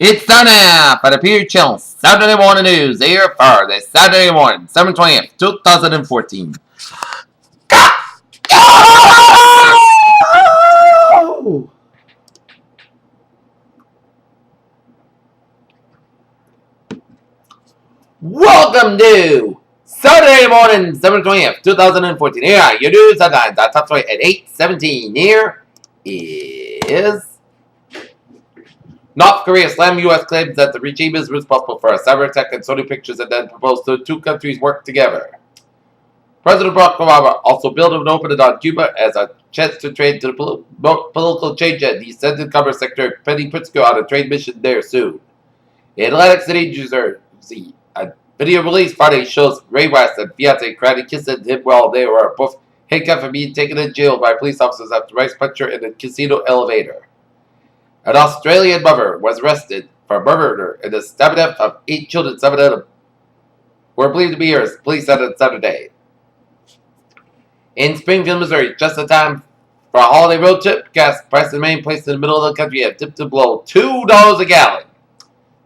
It's time now for the Pure Chill Saturday Morning News here for the Saturday morning, 7/20th, 2014. Welcome to Saturday morning, 7/20th, 2014. Here are your news headlines. Our top story at 8:17. Here is North Korea slammed U.S. claims that the regime is responsible for a cyber attack and Sony Pictures and then proposed the two countries work together. President Barack Obama also billed an opening on Cuba as a chance to trade to the political change, and he sent in Commerce Secretary Penny Pritzker on a trade mission there soon. In Atlantic City, New Jersey, a video released Friday shows Ray West and fiance crying kissing him while they were both handcuffed and being taken to jail by police officers after Rice punched her in a casino elevator. An Australian mother was arrested for murder in the stabbing death of 8 children, 7 of them were believed to be hers, police said on Saturday. In Springfield, Missouri, just in time for a holiday road trip, gas prices remain placed in the middle of the country have dipped to below $2 a gallon.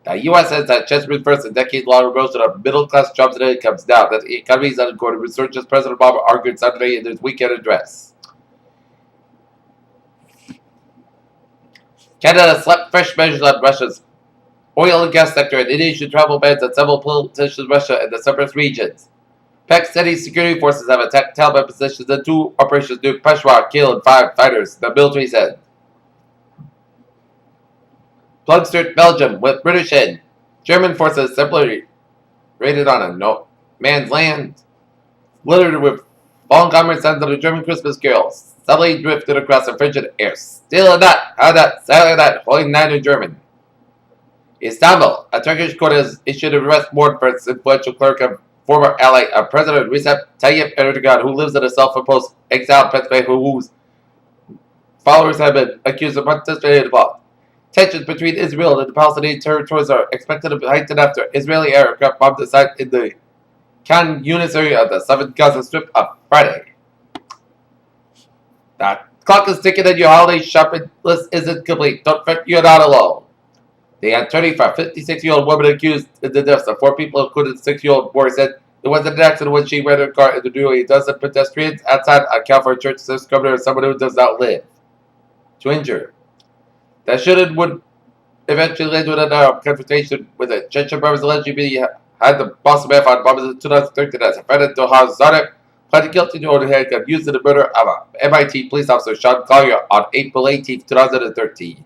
The U.S. has had chance to reverse a decade-long erosion of middle-class jobs and incomes now that the economy is undergoing a resurgence, President Obama argued Saturday in his weekend address. Canada slapped fresh measures on Russia's oil and gas sector and Indonesian travel bans on several politicians in Russia and the separatist regions. Pakistani security forces have attacked Taliban positions in 2 operations near Peshawar, killing 5 fighters, the military said. Plunstered Belgium with British and German forces simply raided on a no man's land, littered with fallen comrades and the German Christmas carols, suddenly drifted across the frigid air. Still a nut, how that, silent that, holding 9 in German. Istanbul, a Turkish court has issued an arrest warrant for its influential clerk of former ally of President Recep Tayyip Erdogan, who lives in a self-imposed exile in Pennsylvania, whose followers have been accused of participating in the plot. Tensions between Israel and the Palestinian territories are expected to heighten after Israeli aircraft bombed the site in the Khan Yunis area of the southern Gaza Strip on Friday. The clock is ticking and your holiday shopping list isn't complete. Don't fret, you're not alone. The attorney for a 56-year-old woman accused in the deaths of 4 people, including 6-year-old boy, said it was an accident when she ran her car into nearly a dozen pedestrians outside a California church, says Governor, someone who does not live to injure. That shooting would eventually lead to another confrontation with a Chechen brothers allegedly had the Boston Marathon bombers in 2013 as a friend of Doha Zarek pleaded guilty to order handgun used in the murder of a MIT police officer Sean Collier on April 18, 2013.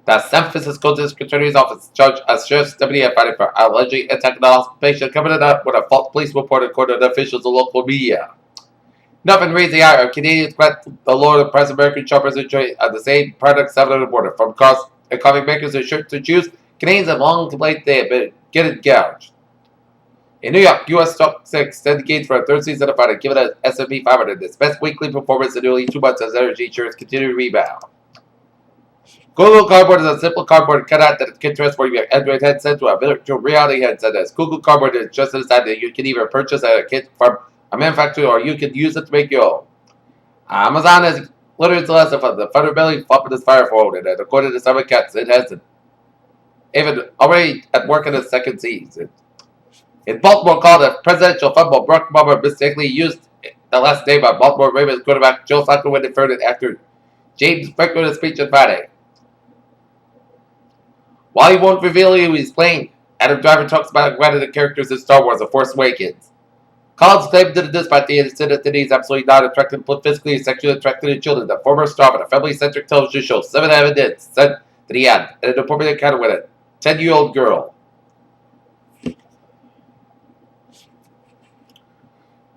The San Francisco District Attorney's Office charged a sheriff's deputy at Friday for allegedly attacking a patient coming up with a false police report according to officials of local media. Nothing raised the ire of Canadians threat the Lord of Press American shoppers enjoy the same product south of the border. From cars and coffee makers and shirts to shoes, Canadians have long complained they have been getting gouged. In New York, U.S. stocks extended gains for a third season of Friday, giving it S&P 500 its best weekly performance in nearly 2 months as energy shares continue to rebound. Google Cardboard is a simple cardboard cutout that can transfer your Android headset to a virtual reality headset. As Google Cardboard is just designed that you can either purchase a kit from a manufacturer or you can use it to make your own. Amazon has literally the lesson from the Thunderbelly flopping his fire phone, and according to some accounts, it has even already at work in its second season. In Baltimore, called a presidential football, Barack Obama mistakenly used the last name of Baltimore Ravens quarterback Joe Flacco when deferred it after James Franklin's speech on Friday. While he won't reveal who he's playing, Adam Driver talks about one of the characters in Star Wars: The Force Awakens. Collins claimed to the Dispatch that he's absolutely not attracted physically and sexually attracted to children. The former star of a family-centric television show, 7 Evidence, said that he had an inappropriate encounter with a 10-year-old girl.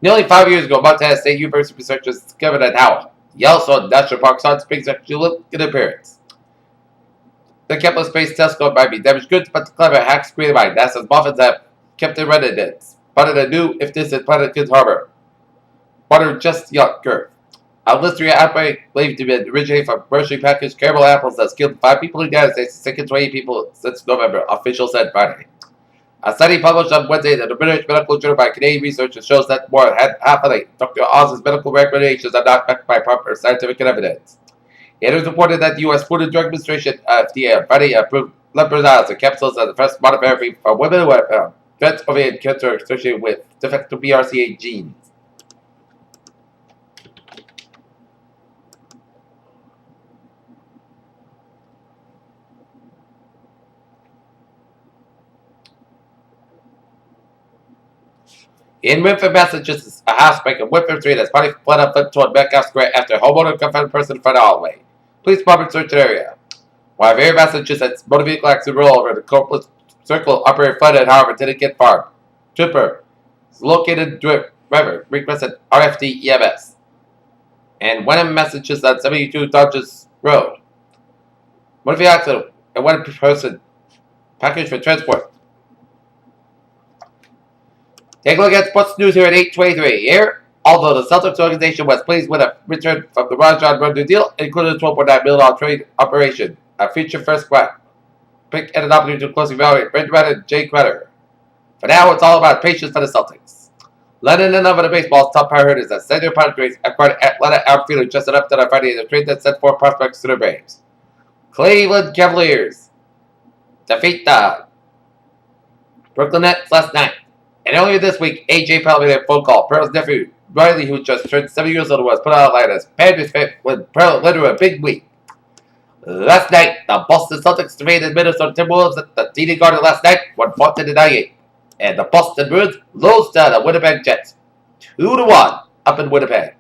Nearly 5 years ago, Montana State University researchers discovered that how Yellowstone National Park's hot springs actually look in appearance. The Kepler Space Telescope might be damaged goods, but the clever hacks created by NASA's Muffins have kept it residents. But a new, if this is Planet Kids Harbor. Water just younger. A listeria outbreak believed to be originating from commercially packaged caramel apples that's killed 5 people in the United States and sickened 28 people since November, officials said Friday. A study published on Wednesday in the British Medical Journal by Canadian researchers shows that more than half of Dr. Oz's medical recommendations are not backed by proper scientific evidence. It is reported that the U.S. Food and Drug Administration FDA already approved leprosy capsules as the first monotherapy for women with breast ovarian cancer associated with defective BRCA genes. In Winford, Massachusetts, a housebreak in Winford Street has body fled up toward Metcalf Square after a homeowner confronted a person in front of the hallway. Police department searched the area. While very Massachusetts, motor vehicle accident roll over the Copeland Circle operator flooded, however, didn't get far. Trooper is located driver requested RFD EMS. And Wenham, Massachusetts on 72 Dodges Road. Motor vehicle accident and one person package for transport. Take a look at sports news here at 8:23. Here, although the Celtics organization was pleased with a return from the Rajon Rondo deal, including a $12.9 million trade operation, a future first pick and an opportunity to closely evaluate Benjamin and Jay Crowder. For now, it's all about patience for the Celtics. Lennon and over the baseball's top priorities as San Diego Padres acquired Atlanta outfielder Justin Upton on Friday in a trade that sent four prospects to the Braves. Cleveland Cavaliers defeat the Brooklyn Nets last night. And earlier this week, AJ Pearl made a phone call. Pearl's nephew, Riley, who just turned 7 years old, was put out of line as Padres fan when Pearl led to a big week. Last night, the Boston Celtics defeated Minnesota Timberwolves at the TD Garden last night, 114-98. And the Boston Bruins lost to the Winnipeg Jets, 2-1 up in Winnipeg.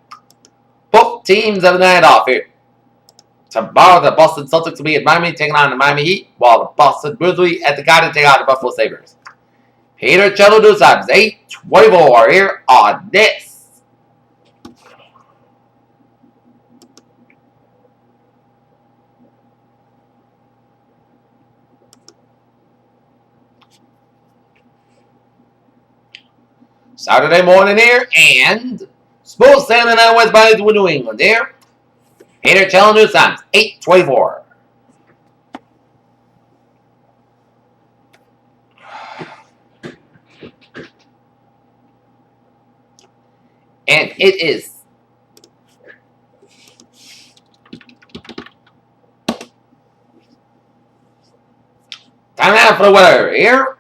Both teams have a night off here. Tomorrow, the Boston Celtics will be in Miami taking on the Miami Heat, while the Boston Bruins will be at the Garden taking on the Buffalo Sabres. Peter Cello News Times 8:24 here on this. Saturday morning here, and smooth sailing out westbound to New England here. Peter Cello News Times 8:24. And it is time out for the weather here.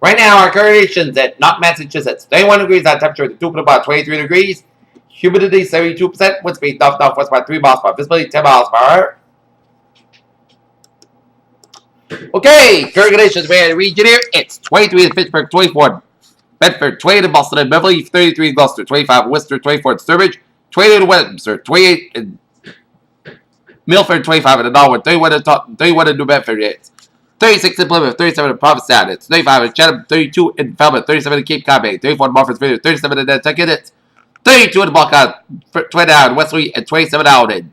Right now, our current conditions at Knox, Massachusetts, 31 degrees on temperature, the dew about 23 degrees, humidity 72%, wind speed northwest about 3 miles per hour, visibility 10 miles per hour. Okay, current conditions we had a region here. It's 23 in Pittsburgh, 24 Bedford, 20 in Boston and Beverly, 33 in Gloucester, 25 in Worcester, 24 in Sturbridge, 28 in Westminster, 28 in Milford, 25 in Norwood, 31 in New Bedford. It's 36 in Plymouth, 37 in Provincetown, it's 35 in Chatham, 32 in Falmouth, 37 in Cape Cod Bay, 34 in Martha's Vineyard, 37 in Nantucket, it's 32 in Buckeye, 29 in Wesley, and 27 out in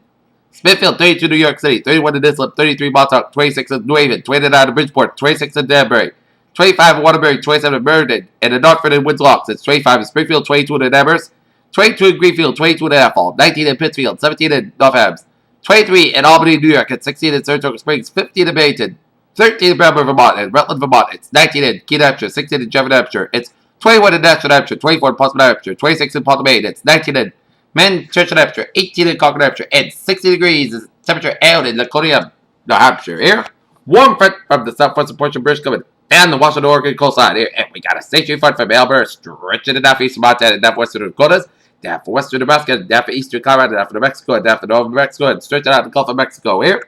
Smithfield, 32 New York City, 31 in Islip, 33 in Montauk, 26 in New Haven, 29 in Bridgeport, 26 in Danbury, 25 in Waterbury, 27 in Meriden, and in Northford and Winslow, it's 25 in Springfield, 22 in Amherst, 22 in Greenfield, 22 in Athol, 19 in Pittsfield, 17 in Northampton, 23 in Albany, New York, and 16 in Saratoga Springs, 15 in Bennington, 13 in Bramber, Vermont, and Rutland, Vermont. It's 19 in Keene, Hampshire, 16 in Jefferson, Hampshire. It's 21 in Nashville, Hampshire, 24 in Portsmouth, Hampshire, 26 in Portland, Maine. It's 19 in Manchester, Hampshire, 18 in Concord, Hampshire, and 60 degrees is temperature out in Laconia, New Hampshire. Here, warm front from the southwestern portion of British coming down the Washington, Oregon coastline here, and we got a stationary front from Alberta stretching to northeastern Montana and northwestern Dakotas, down for western Nebraska, down for eastern Colorado, down for New Mexico, and down for northern Mexico, and stretching out the Gulf of Mexico here.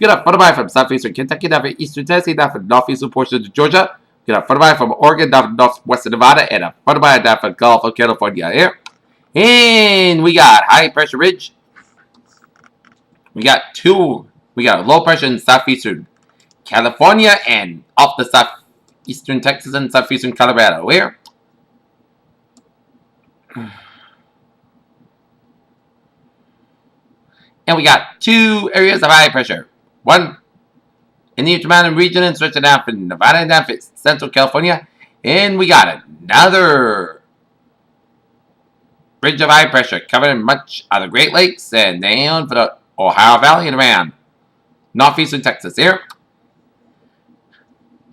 Get a photo from southeastern Kentucky, down for eastern Tennessee, down for northeastern portion of Georgia. Get a photo from Oregon, down for northwestern Nevada, and a photo down for Gulf of California here. And we got high pressure ridge. We got a low pressure in southeastern California and off the southeastern Texas and southeastern Colorado here. And we got 2 areas of high pressure. One in the Intermountain region and stretching down from Nevada and down to Central California. And we got another ridge of high pressure covering much of the Great Lakes and down for the Ohio Valley and around northeastern Texas here.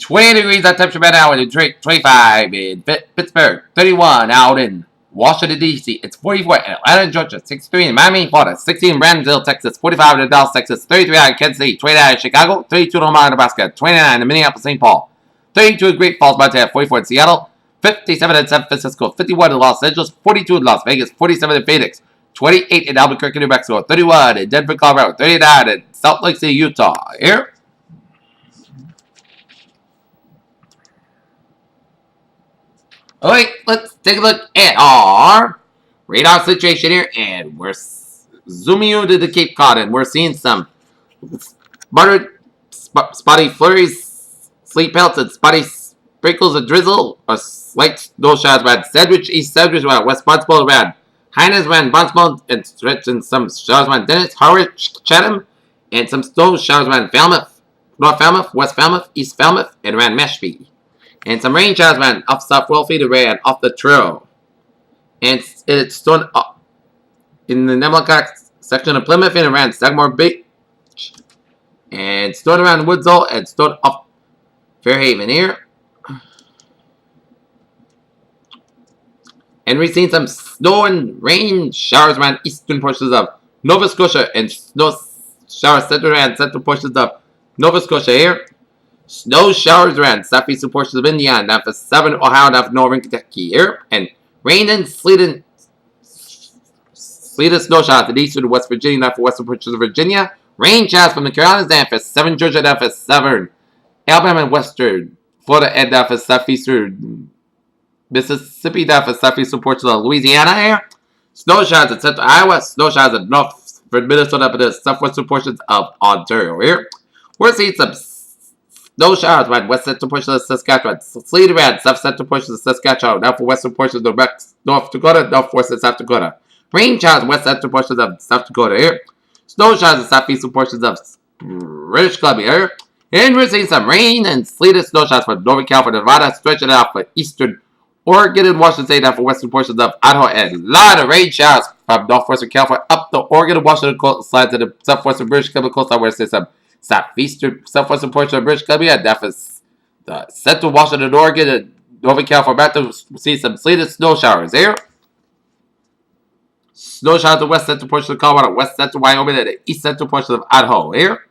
20 degrees of temperature right now in Detroit, 25 in Pittsburgh, 31 out in Washington, D.C. It's 44 in Atlanta, Georgia, 63 in Miami, Florida, 16 in Brandonville, Texas, 45 in Dallas, Texas, 33 out in Kansas City, 29 in Chicago, 32 in Omaha, Nebraska, 29 in Minneapolis, St. Paul, 32 in Great Falls, Montana, 44 in Seattle, 57 in San Francisco, 51 in Los Angeles, 42 in Las Vegas, 47 in Phoenix, 28 in Albuquerque, New Mexico, 31 in Denver, Colorado, 39 in Salt Lake City, Utah. Here. Alright, let's take a look at our radar situation here, and we're zooming you to the Cape Cod, and we're seeing some spotty flurries, sleet pelts, and spotty sprinkles of drizzle, or slight snow showers around Sandwich, East Sandwich, around West Barnstable, around Hyannis, around Barnstable, and stretching some showers around Dennis, Harwich, Chatham, and some snow showers around Falmouth, North Falmouth, West Falmouth, East Falmouth, and around Mashpee. And some rain showers ran off South Wolfie to ran off the trail. And it stood up in the Nemlicott section of Plymouth and around Sagamore Beach. And stood around Woodsall and stood up Fairhaven here. And we've seen some snow and rain showers around eastern portions of Nova Scotia and snow showers centered around central portions of Nova Scotia here. Snow showers around southeastern portions of Indiana, down for southern Ohio, down for northern Kentucky here. And rain and sleet and snow showers in eastern West Virginia, down for western portions of Virginia. Rain showers from the Carolinas, down for southern Georgia, down for southern Alabama and western Florida, and down for southeastern Mississippi, down for southeastern portions of Louisiana here. Snow showers in central Iowa, snow showers in north for Minnesota, up in the southwestern portions of Ontario here. We're seeing some snow showers around west central portions of Saskatchewan. Sleet around south central portions of Saskatchewan. Now for western portions of North Dakota, northwest and South Dakota. Rain showers in west central portions of South Dakota here. Snow showers in southeastern portions of British Columbia here. And we're seeing some rain and sleet and snow showers for Northern California, Nevada, stretching out for eastern Oregon and Washington State, now for western portions of Idaho, and a lot of rain showers from northwestern California up the Oregon and Washington coastlines to the southwestern British Columbia coastline, where there's some southwestern portion of British Columbia, and that is the central Washington, Oregon, and Northern California. To see some sleet and snow showers here. Snow showers in the west central portion of Colorado, west central Wyoming, and the east central portion of Idaho here.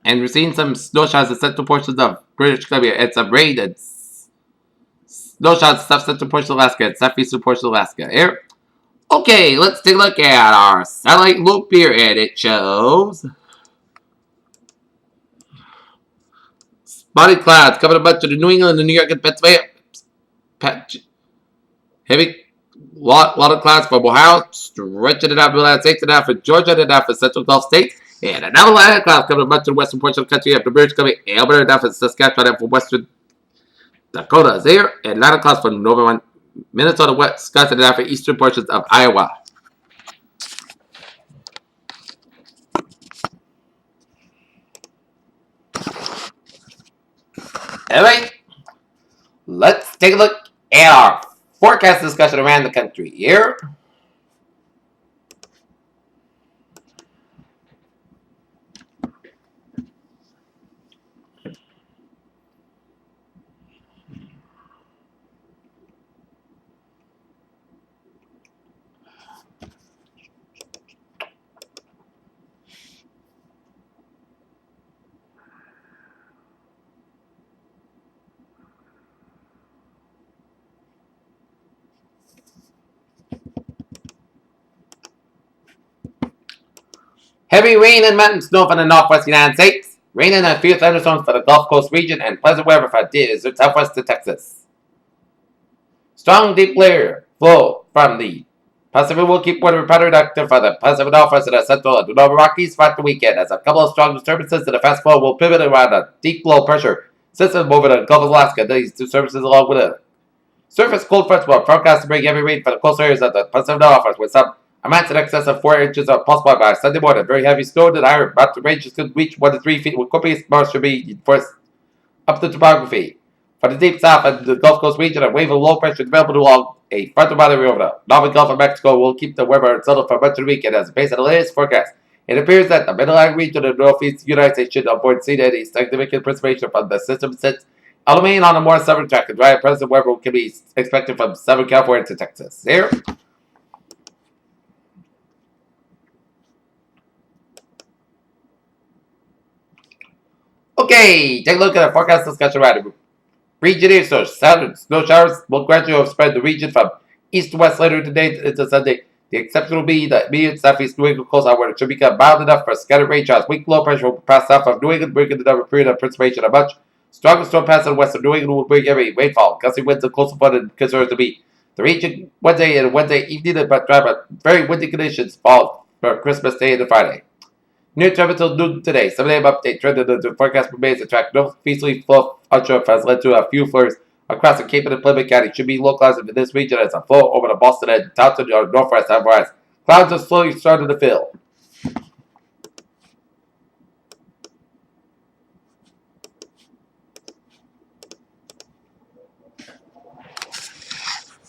And we're seeing some snow showers in central portions of British Columbia, and some rain and snow showers in south central portion of Alaska and southeastern portion of Alaska here. Okay, let's take a look at our satellite loop here, and it shows spotty clouds covering a bunch of the New England and New York and Pennsylvania. Heavy, lot of clouds from Ohio, stretching it out to the United States, and out for Georgia, and out for Central Gulf States. And another line of clouds covering a bunch of the western portion of the country, up to British Columbia, Alberta, down for Saskatchewan, and for western Dakota here. And a lot of clouds from northern Minnesota, Wisconsin, and down for eastern portions of Iowa. Alright, let's take a look at our forecast discussion around the country here. Heavy rain and mountain snow for the northwest United States. Rain and a few thunderstorms for the Gulf Coast region, and pleasant weather for the southwest of Texas. Strong deep layer flow from the Pacific will keep weather productive for the Pacific Northwest and the Central and Northern Rockies throughout the weekend, as a couple of strong disturbances to the fast flow will pivot around a deep low pressure system over the Gulf of Alaska. These two services, along with a surface cold fronts, will forecast to bring heavy rain for the coastal areas of the Pacific Northwest, with some Amounts in excess of 4 inches are possible by Sunday morning. Very heavy snow that I about to ranges could reach 1 to 3 feet with copious marsh should be enforced up the topography. For the deep south and the Gulf Coast region, a wave of low pressure developed along a frontal boundary over the Northern Gulf of Mexico will keep the weather unsettled for much of the weekend as based on the latest forecast. It appears that the Mid-Atlantic region of the Northeast United States should avoid seeing any significant precipitation from the system since it'll remain on a more southern track and dry and present weather can be expected from Southern California to Texas. Here. Okay, take a look at the forecast discussion right. Region east, so southern snow showers will gradually spread the region from east to west later today into Sunday. The exception will be the immediate southeast New England coastline where it should become mild enough for scattered rain showers. Weak low pressure will pass south of New England, bringing the number period of precipitation a much stronger storm pass in western New England will bring heavy rainfall. Gusty winds and coastal flood and concerns to be the region Wednesday and Wednesday evening, but dry but very windy conditions fall for Christmas Day and Friday. Near term until noon today, 7 a.m. update. Trend the forecast remains to track northeasterly flow onshore has led to a few flurries across the Cape and Plymouth County. Should be localized into this region as a flow over the Boston and Townsend or northwest outwest. Clouds are slowly starting to fill.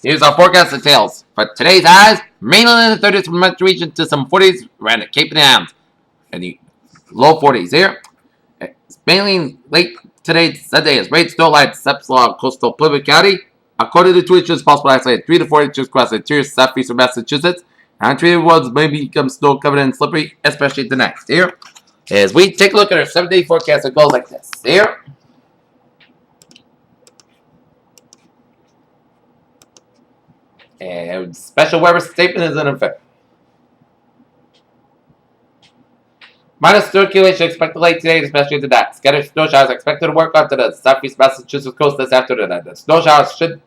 Here's our forecast details. For today's highs, mainland in the 30s from the metro region to some 40s around the Cape and Downs. And the low 40s here. It's mainly late today, Sunday, as rain snow line steps along coastal Plymouth County. According to 2 inches, possible isolated 3 to 4 inches across the interior southeastern Massachusetts. Untreated roads may become snow covered and slippery, especially the next. Here, as we take a look at our 7-day forecast, it goes like this. Here. And special weather statement is in effect. Minus circulation expected late today, especially tonight. Scattered snow showers expected to work onto the southeast Massachusetts coast this afternoon. And the snow showers should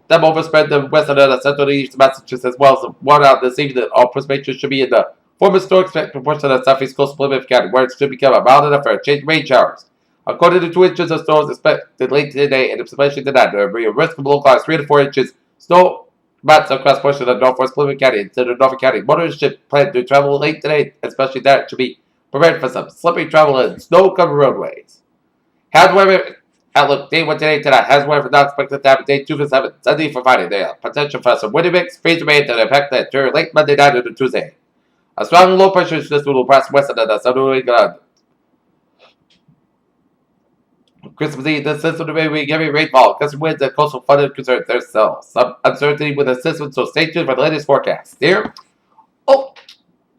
then overspread the western and the central and east Massachusetts as well as the water out this evening. All precipitation should be in the former snow expected proportion of the southeast coast of Plymouth County, where it should become a mild enough for change rain showers. According to 2 inches of snow is expected late today and especially tonight. There will be a risk of localized 3 to 4 inches snow amounts across portions of northwest Plymouth County and central Norfolk County. Motorists should plan to travel late today, especially that should be prepared for some slippery travel and snow-covered roadways. However, outlook day 1 today tonight. However, not expected to happen day 2 for 7. Sunday for Friday. There potential for some windy mix, freeze rain to impact that during late Monday night into Tuesday. A strong low pressure system will pass west of the southern New England. Christmas Eve, the system may be heavy rainfall. Gusty winds and coastal flooded concerns. There's still some uncertainty with the system, so stay tuned for the latest forecast. Here.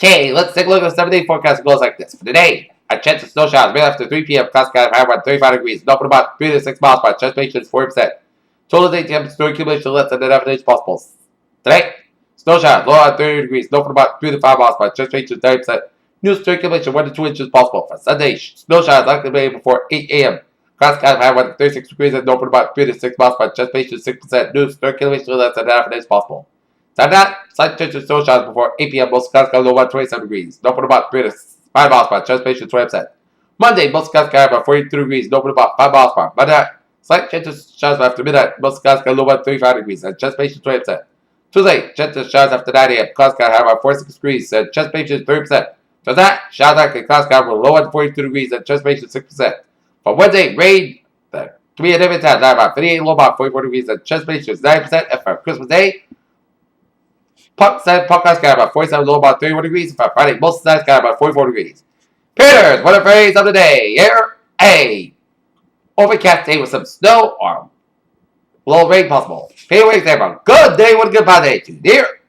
Okay, let's take a look at the 7-day forecast. It goes like this. For today, a chance of snow showers made after 3 p.m. Classified high around 35 degrees. North about 3 to 6 miles by transpiration is 40%. Total day temperature snow accumulation less than 11 inches possible. Today, snow showers low at 30 degrees. North about 3 to 5 miles by transpiration is 30%. New circulation 1 to 2 inches possible. For Sunday, snow showers likely made before 8 a.m. Classified high around 36 degrees and north about 3 to 6 miles by transpiration is 6%. New circulation less than 11 inches possible. Tonight, slight change of snow showers before 8 p.m. Most skies got low about 27 degrees. North about 3 to 5 miles by transpiration 20%. Monday, most skies got about 42 degrees. North about 5 miles per. Monday, slight change of showers after midnight. Most skies got low about 35 degrees and transpiration 20%. Tuesday, change of showers after 9 a.m. Clouds got high about 46 degrees and transpiration 30%. For that, showers after clouds got low at 42 degrees and transpiration 6%. For Wednesday, rain can be at every time about 58, low about 44 degrees and transpiration 9%. And for Christmas Day, Podcast got about 47, low about 31 degrees. For Friday, most nights got about 44 degrees. Peters, what a phrase of the day. Here, a overcast day with some snow or a little rain possible. Peter Wiggs, have a good day with a good day. Here.